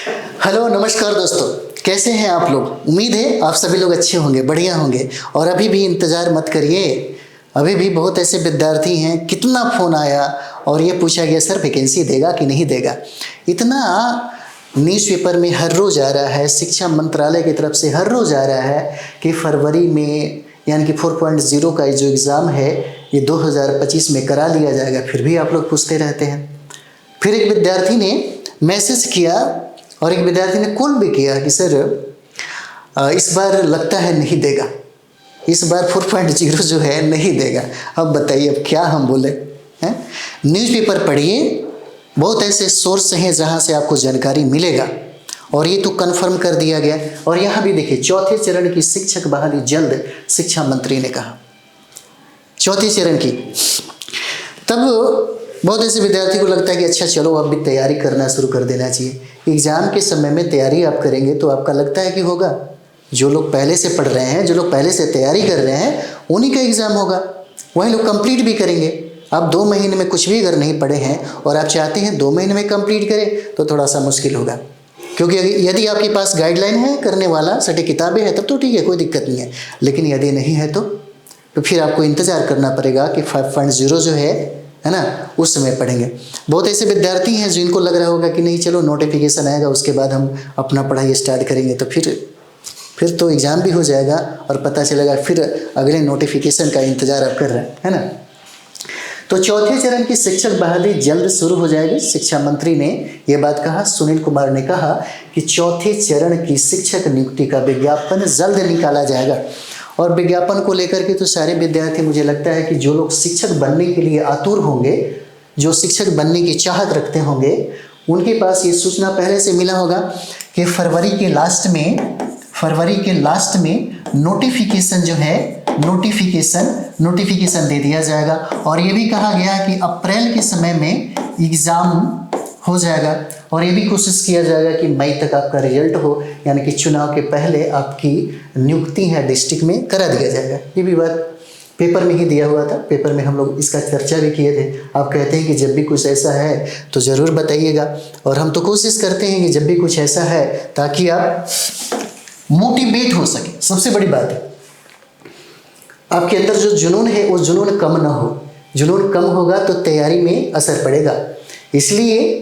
Hello नमस्कार दोस्तों, कैसे हैं आप लोग। उम्मीद है आप सभी लोग अच्छे होंगे, बढ़िया होंगे। और अभी भी इंतज़ार मत करिए, अभी भी बहुत ऐसे विद्यार्थी हैं, कितना फ़ोन आया और ये पूछा गया सर वैकेंसी देगा कि नहीं देगा। इतना न्यूज़पेपर में हर रोज़ आ रहा है, शिक्षा मंत्रालय की तरफ से हर रोज़ आ रहा है कि फरवरी में यानी कि 4.0 का जो एग्ज़ाम है ये 2025 में करा लिया जाएगा। फिर भी आप लोग पूछते रहते हैं। फिर एक विद्यार्थी ने मैसेज किया और एक विद्यार्थी ने कॉल भी किया कि सर इस बार लगता है नहीं देगा, इस बार 4.0 जो है नहीं देगा। अब बताइए अब क्या हम बोले हैं। न्यूज़पेपर पढ़िए, बहुत ऐसे सोर्स हैं जहां से आपको जानकारी मिलेगा और ये तो कंफर्म कर दिया गया। और यहाँ भी देखिए, चौथे चरण की शिक्षक बहाली जल्द, शिक्षा मंत्री ने कहा चौथे चरण की। तब बहुत ऐसे विद्यार्थी को लगता है कि अच्छा चलो अब भी तैयारी करना शुरू कर देना चाहिए। एग्ज़ाम के समय में तैयारी आप करेंगे तो आपका लगता है कि होगा। जो लोग पहले से पढ़ रहे हैं, जो लोग पहले से तैयारी कर रहे हैं, उन्हीं का एग्ज़ाम होगा, वही लोग कंप्लीट भी करेंगे। आप 2 महीने में कुछ भी अगर नहीं पढ़े हैं और आप चाहते हैं 2 महीने में कंप्लीट करें तो थोड़ा सा मुश्किल होगा। क्योंकि यदि आपके पास गाइडलाइन है करने वाला, सटी किताबें हैं, तब तो ठीक है, कोई दिक्कत नहीं है। लेकिन यदि नहीं है तो फिर आपको इंतज़ार करना पड़ेगा कि 5.0 जो है ना, उस समय पढ़ेंगे। बहुत ऐसे विद्यार्थी हैं जिनको लग रहा होगा कि नहीं चलो नोटिफिकेशन आएगा उसके बाद हम अपना पढ़ाई स्टार्ट करेंगे, तो फिर तो एग्ज़ाम भी हो जाएगा और पता चलेगा फिर अगले नोटिफिकेशन का इंतज़ार आप कर रहे हैं, है ना। तो चौथे चरण की शिक्षक बहाली जल्द शुरू हो जाएगी। शिक्षा मंत्री ने यह बात कहा। सुनील कुमार ने कहा कि चौथे चरण की शिक्षक नियुक्ति का विज्ञापन जल्द निकाला जाएगा। और विज्ञापन को लेकर के तो सारे विद्यार्थी, मुझे लगता है कि जो लोग शिक्षक बनने के लिए आतुर होंगे, जो शिक्षक बनने की चाहत रखते होंगे, उनके पास ये सूचना पहले से मिला होगा कि फरवरी के लास्ट में नोटिफिकेशन जो है, नोटिफिकेशन दे दिया जाएगा। और ये भी कहा गया कि अप्रैल के समय में एग्ज़ाम हो जाएगा और ये भी कोशिश किया जाएगा कि मई तक आपका रिजल्ट हो, यानी कि चुनाव के पहले आपकी नियुक्ति है डिस्ट्रिक्ट में करा दिया जाएगा। ये भी बात पेपर में ही दिया हुआ था, पेपर में हम लोग इसका चर्चा भी किए थे। आप कहते हैं कि जब भी कुछ ऐसा है तो ज़रूर बताइएगा, और हम तो कोशिश करते हैं कि जब भी कुछ ऐसा है ताकि आप मोटिवेट हो सके। सबसे बड़ी बात है, आपके अंदर जो जुनून है वो जुनून कम ना हो। जुनून कम होगा तो तैयारी में असर पड़ेगा। इसलिए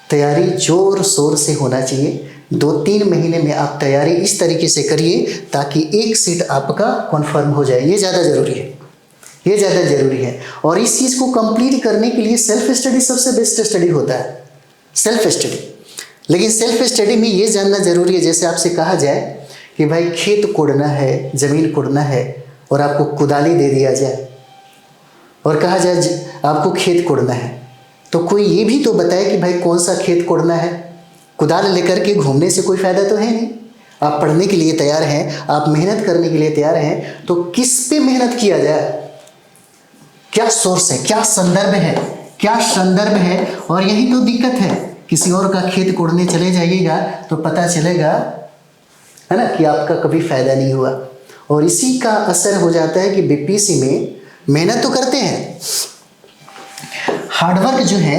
तैयारी जोर शोर से होना चाहिए। 2-3 महीने में आप तैयारी इस तरीके से करिए ताकि एक सीट आपका कन्फर्म हो जाए। ये ज़्यादा ज़रूरी है। और इस चीज़ को कंप्लीट करने के लिए सेल्फ स्टडी सबसे बेस्ट स्टडी होता है, सेल्फ स्टडी। लेकिन सेल्फ स्टडी में ये जानना ज़रूरी है, जैसे आपसे कहा जाए कि भाई खेत कोड़ना है, ज़मीन कोड़ना है, और आपको कुदाली दे दिया जाए और कहा जाए आपको खेत कोड़ना है, तो कोई ये भी तो बताए कि भाई कौन सा खेत कोड़ना है। कुदाल लेकर के घूमने से कोई फ़ायदा तो है नहीं। आप पढ़ने के लिए तैयार हैं, आप मेहनत करने के लिए तैयार हैं, तो किस पे मेहनत किया जाए, क्या सोर्स है, क्या संदर्भ है। और यही तो दिक्कत है। किसी और का खेत कोड़ने चले जाइएगा तो पता चलेगा, है ना, कि आपका कभी फ़ायदा नहीं हुआ। और इसी का असर हो जाता है कि बीपीएससी में मेहनत तो करते हैं, हार्डवर्क जो है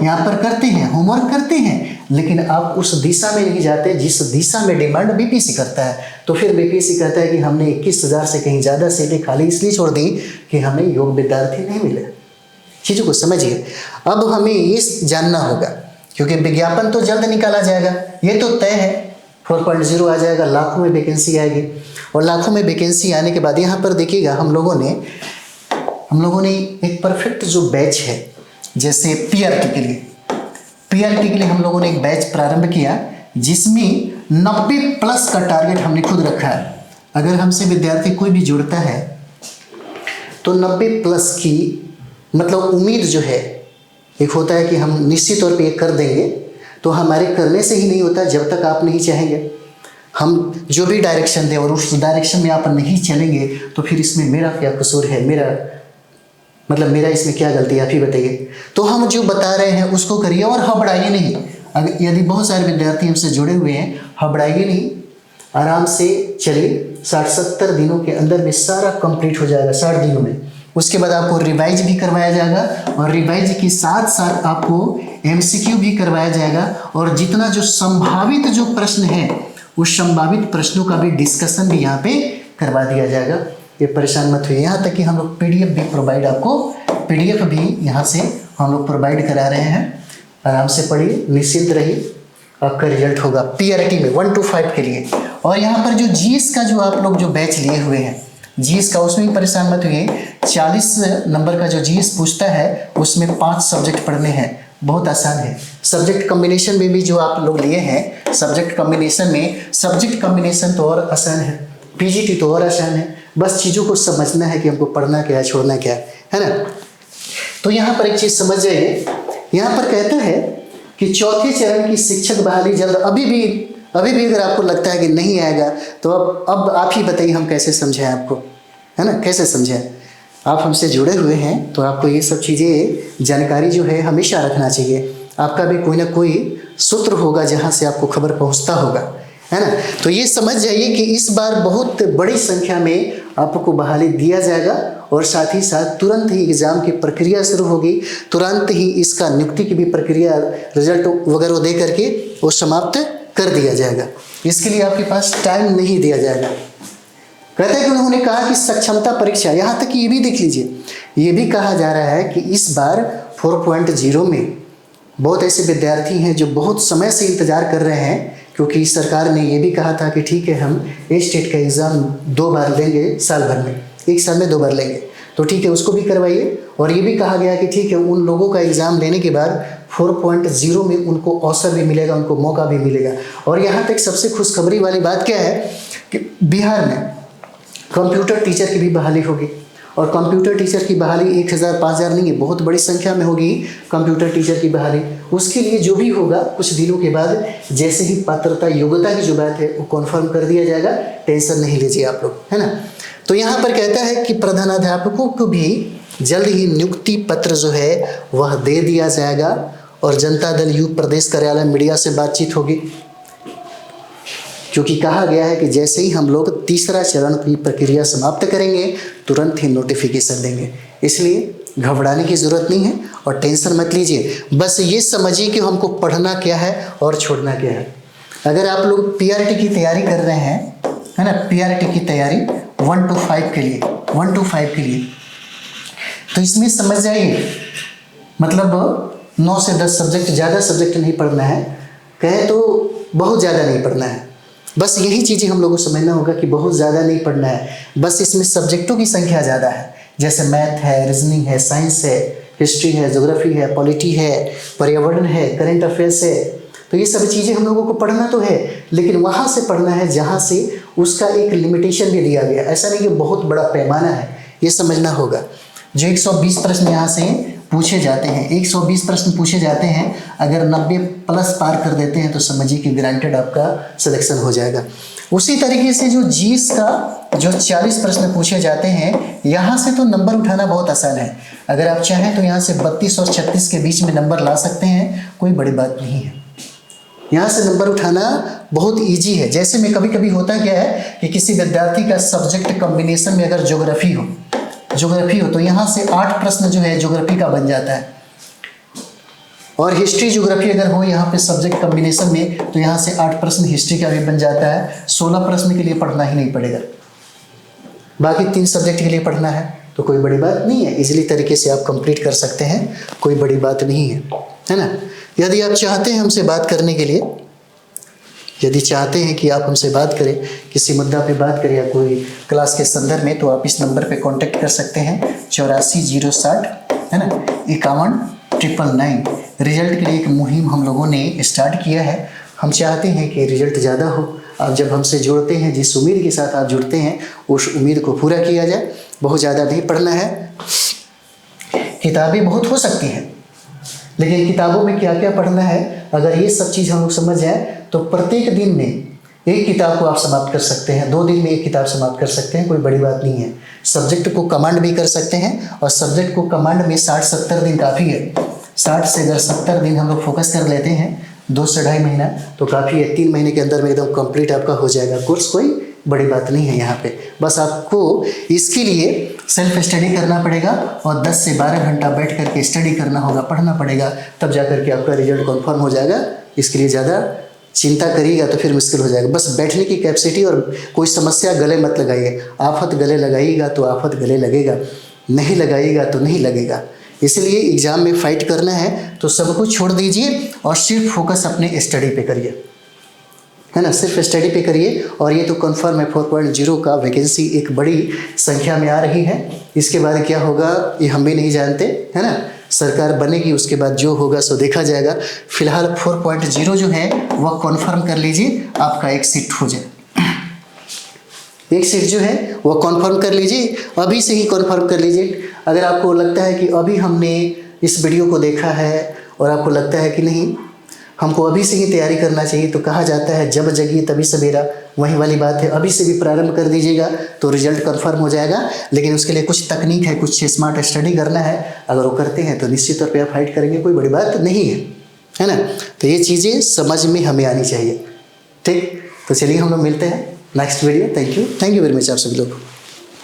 यहाँ पर करते हैं, होमवर्क करते हैं, लेकिन आप उस दिशा में नहीं जाते जिस दिशा में डिमांड बीपीएससी करता है। तो फिर बीपीएससी कहता है कि हमने 21,000 से कहीं ज़्यादा सीटें खाली इसलिए छोड़ दी कि हमें योग्य विद्यार्थी नहीं मिले। चीज़ों को समझिए। अब हमें ये जानना होगा, क्योंकि विज्ञापन तो जल्द निकाला जाएगा, ये तो तय है। 4.0 आ जाएगा, लाखों में वैकेंसी आएगी। और लाखों में वैकेंसी आने के बाद यहाँ पर देखिएगा, हम लोगों ने एक परफेक्ट जो बैच है, जैसे पीआरटी के लिए हम लोगों ने एक बैच प्रारंभ किया जिसमें 90+ का टारगेट हमने खुद रखा है। अगर हमसे विद्यार्थी कोई भी जुड़ता है तो 90+ की मतलब उम्मीद जो है, एक होता है कि हम निश्चित तौर पे ये कर देंगे, तो हमारे करने से ही नहीं होता जब तक आप नहीं चाहेंगे। हम जो भी डायरेक्शन दें और उस डायरेक्शन में आप नहीं चलेंगे तो फिर इसमें मेरा क्या कसूर है, मेरा इसमें क्या गलती है, आप ही बताइए। तो हम जो बता रहे हैं उसको करिए और हबड़ाइए नहीं। अगर यदि बहुत सारे विद्यार्थी हमसे जुड़े हुए हैं, हबड़ाइए नहीं, आराम से चलिए। 60-70 दिनों के अंदर में सारा कंप्लीट हो जाएगा। 60 दिनों में उसके बाद आपको रिवाइज भी करवाया जाएगा और रिवाइज के साथ साथ आपको एमसीक्यू भी करवाया जाएगा और जितना जो संभावित जो प्रश्न है उस संभावित प्रश्नों का भी डिस्कशन भी यहाँ पे करवा दिया जाएगा। ये परेशान मत हुई। यहाँ तक कि हम लोग पीडीएफ भी प्रोवाइड, आपको पीडीएफ भी यहाँ से हम लोग प्रोवाइड करा रहे हैं। आराम से पढ़िए, निश्चिंत रहिए, आपका रिजल्ट होगा पीआरटी में 1 to 5 के लिए। और यहाँ पर जो जीएस का जो आप लोग जो बैच लिए हुए हैं जीएस का, उसमें भी परेशान मत हुई। 40 नंबर का जो जीएस पूछता है उसमें 5 सब्जेक्ट पढ़ने हैं, बहुत आसान है। सब्जेक्ट कॉम्बिनेशन में भी जो आप लोग लिए हैं, सब्जेक्ट कॉम्बिनेशन तो और आसान है, पीजीटी तो और आसान है। बस चीज़ों को समझना है कि हमको पढ़ना क्या है, छोड़ना क्या है ना। तो यहाँ पर एक चीज़ समझ जाइए, यहाँ पर कहता है कि चौथे चरण की शिक्षक बहाली जल्द। अभी भी अगर आपको लगता है कि नहीं आएगा तो अब आप ही बताइए हम कैसे समझाएं आपको, है ना, कैसे समझाएं। आप हमसे जुड़े हुए हैं तो आपको ये सब चीज़ें जानकारी जो है हमेशा रखना चाहिए। आपका भी कोई ना कोई सूत्र होगा जहाँ से आपको खबर पहुँचता होगा, है ना। तो ये समझ जाइए कि इस बार बहुत बड़ी संख्या में आपको बहाली दिया जाएगा और साथ ही साथ तुरंत ही एग्ज़ाम की प्रक्रिया शुरू होगी, तुरंत ही इसका नियुक्ति की भी प्रक्रिया, रिजल्ट वगैरह दे करके वो समाप्त कर दिया जाएगा। इसके लिए आपके पास टाइम नहीं दिया जाएगा। कहता है कि उन्होंने कहा कि सक्षमता परीक्षा, यहाँ तक कि ये भी देख लीजिए, ये भी कहा जा रहा है कि इस बार 4.0 में बहुत ऐसे विद्यार्थी हैं जो बहुत समय से इंतजार कर रहे हैं, क्योंकि सरकार ने ये भी कहा था कि ठीक है हम स्टेट का एग्ज़ाम 2 बार लेंगे साल भर में, 1 साल में 2 बार लेंगे, तो ठीक है उसको भी करवाइए। और ये भी कहा गया कि ठीक है उन लोगों का एग्ज़ाम लेने के बाद 4.0 में उनको अवसर भी मिलेगा, उनको मौका भी मिलेगा। और यहाँ तक सबसे खुशखबरी वाली बात क्या है कि बिहार में कंप्यूटर टीचर की भी बहाली होगी। और कंप्यूटर टीचर की बहाली 1000 5000 नहीं है, बहुत बड़ी संख्या में होगी कंप्यूटर टीचर की बहाली। उसके लिए जो भी होगा कुछ दिनों के बाद, जैसे ही पात्रता योग्यता की जो बात है वो कॉन्फर्म कर दिया जाएगा, टेंशन नहीं लीजिए आप लोग, है ना। तो यहाँ पर कहता है कि प्रधानाध्यापकों को भी जल्द ही नियुक्ति पत्र जो है वह दे दिया जाएगा और जनता दल यू प्रदेश कार्यालय मीडिया से बातचीत होगी, क्योंकि कहा गया है कि जैसे ही हम लोग तीसरा चरण की प्रक्रिया समाप्त करेंगे तुरंत ही नोटिफिकेशन देंगे। इसलिए घबराने की ज़रूरत नहीं है और टेंशन मत लीजिए, बस ये समझिए कि हमको पढ़ना क्या है और छोड़ना क्या है। अगर आप लोग पीआरटी की तैयारी कर रहे हैं, है ना, पीआरटी की तैयारी 1 to 5 के लिए, 1 to 5 के लिए, तो इसमें समझ जाइए मतलब 9 से 10 सब्जेक्ट, ज़्यादा सब्जेक्ट नहीं पढ़ना है, कहे तो बहुत ज़्यादा नहीं पढ़ना है। बस यही चीज़ें हम लोगों को समझना होगा कि बहुत ज़्यादा नहीं पढ़ना है, बस इसमें सब्जेक्टों की संख्या ज़्यादा है, जैसे मैथ है, रीजनिंग है, साइंस है, हिस्ट्री है, ज्योग्राफी है, पॉलिटी है, पर्यावरण है, करंट अफेयर्स है। तो ये सब चीज़ें हम लोगों को पढ़ना तो है, लेकिन वहाँ से पढ़ना है जहाँ से उसका एक लिमिटेशन भी दिया गया। ऐसा नहीं कि बहुत बड़ा पैमाना है, ये समझना होगा। जो 120 प्रश्न यहाँ से पूछे जाते हैं, 120 प्रश्न पूछे जाते हैं, अगर 90+ पार कर देते हैं तो समझिए कि ग्रांटेड आपका सिलेक्शन हो जाएगा। उसी तरीके से जो जीएस का जो 40 प्रश्न पूछे जाते हैं, यहाँ से तो नंबर उठाना बहुत आसान है। अगर आप चाहें तो यहाँ से 32 और 36 के बीच में नंबर ला सकते हैं, कोई बड़ी बात नहीं है। यहाँ से नंबर उठाना बहुत ईजी है। जैसे में कभी कभी होता क्या है कि किसी विद्यार्थी का सब्जेक्ट कॉम्बिनेशन में अगर ज्योग्राफी हो तो यहाँ से 8 प्रश्न जो है ज्योग्राफी का बन जाता है, और हिस्ट्री ज्योग्राफी अगर हो यहाँ पे सब्जेक्ट कॉम्बिनेशन में तो यहाँ से 8 प्रश्न हिस्ट्री का भी बन जाता है। 16 प्रश्न के लिए पढ़ना ही नहीं पड़ेगा, बाकी 3 सब्जेक्ट के लिए पढ़ना है, तो कोई बड़ी बात नहीं है, इजीली तरीके से आप कंप्लीट कर सकते हैं, कोई बड़ी बात नहीं है ना। यदि आप चाहते हैं हमसे बात करने के लिए, यदि चाहते हैं कि आप हमसे बात करें, किसी मुद्दा पे बात करें या कोई क्लास के संदर्भ में, तो आप इस नंबर पे कांटेक्ट कर सकते हैं 84 060, है ना, 51 999। रिजल्ट के लिए एक मुहिम हम लोगों ने स्टार्ट किया है। हम चाहते हैं कि रिजल्ट ज़्यादा हो। आप जब हमसे जुड़ते हैं, जिस उम्मीद के साथ आप जुड़ते हैं, उस उम्मीद को पूरा किया जाए। बहुत ज़्यादा नहीं पढ़ना है, किताबें बहुत हो सकती हैं, लेकिन किताबों में क्या क्या पढ़ना है, अगर ये सब चीज़ हम लोग समझ जाए तो प्रत्येक दिन में एक किताब को आप समाप्त कर सकते हैं, 2 दिन में एक किताब समाप्त कर सकते हैं, कोई बड़ी बात नहीं है। सब्जेक्ट को कमांड भी कर सकते हैं, और सब्जेक्ट को कमांड में 60-70 दिन काफ़ी है। 60 से अगर 70 दिन हम लोग फोकस कर लेते हैं, 2 से ढाई महीना, तो काफ़ी है। 3 महीने के अंदर में एकदम कंप्लीट आपका हो जाएगा कोर्स, कोई बड़ी बात नहीं है यहाँ पे। बस आपको इसके लिए सेल्फ स्टडी करना पड़ेगा और 10 से 12 घंटा बैठ करके स्टडी करना होगा, पढ़ना पड़ेगा, तब जा करके आपका रिजल्ट कन्फर्म हो जाएगा। इसके लिए ज़्यादा चिंता करिएगा तो फिर मुश्किल हो जाएगा। बस बैठने की कैपेसिटी और कोई समस्या गले मत लगाइए। आफत गले लगाइएगा तो आफत गले लगेगा, नहीं लगाइएगा तो नहीं लगेगा। इसलिए एग्ज़ाम में फाइट करना है तो सब कुछ छोड़ दीजिए और सिर्फ फोकस अपने स्टडी पे करिए, है ना, सिर्फ स्टडी पे करिए। और ये तो कन्फर्म है 4.0 का वैकेंसी एक बड़ी संख्या में आ रही है। इसके बाद क्या होगा ये हम भी नहीं जानते, है ना, सरकार बनेगी उसके बाद जो होगा सो देखा जाएगा। फिलहाल 4.0 जो है वह कन्फर्म कर लीजिए, आपका एक सीट हो जाए, एक सीट जो है वह कन्फर्म कर लीजिए, अभी से ही कन्फर्म कर लीजिए। अगर आपको लगता है कि अभी हमने इस वीडियो को देखा है और आपको लगता है कि नहीं हमको अभी से ही तैयारी करना चाहिए, तो कहा जाता है जब जगिए तभी सवेरा, वही वाली बात है। अभी से भी प्रारंभ कर दीजिएगा तो रिजल्ट कंफर्म हो जाएगा। लेकिन उसके लिए कुछ तकनीक है, कुछ स्मार्ट स्टडी करना है। अगर वो करते हैं तो निश्चित तौर पे आप फाइट करेंगे, कोई बड़ी बात नहीं है ना। तो ये चीज़ें समझ में हमें आनी चाहिए। ठीक, तो चलिए हम लोग मिलते हैं next video. Thank you very much आप सभी लोग।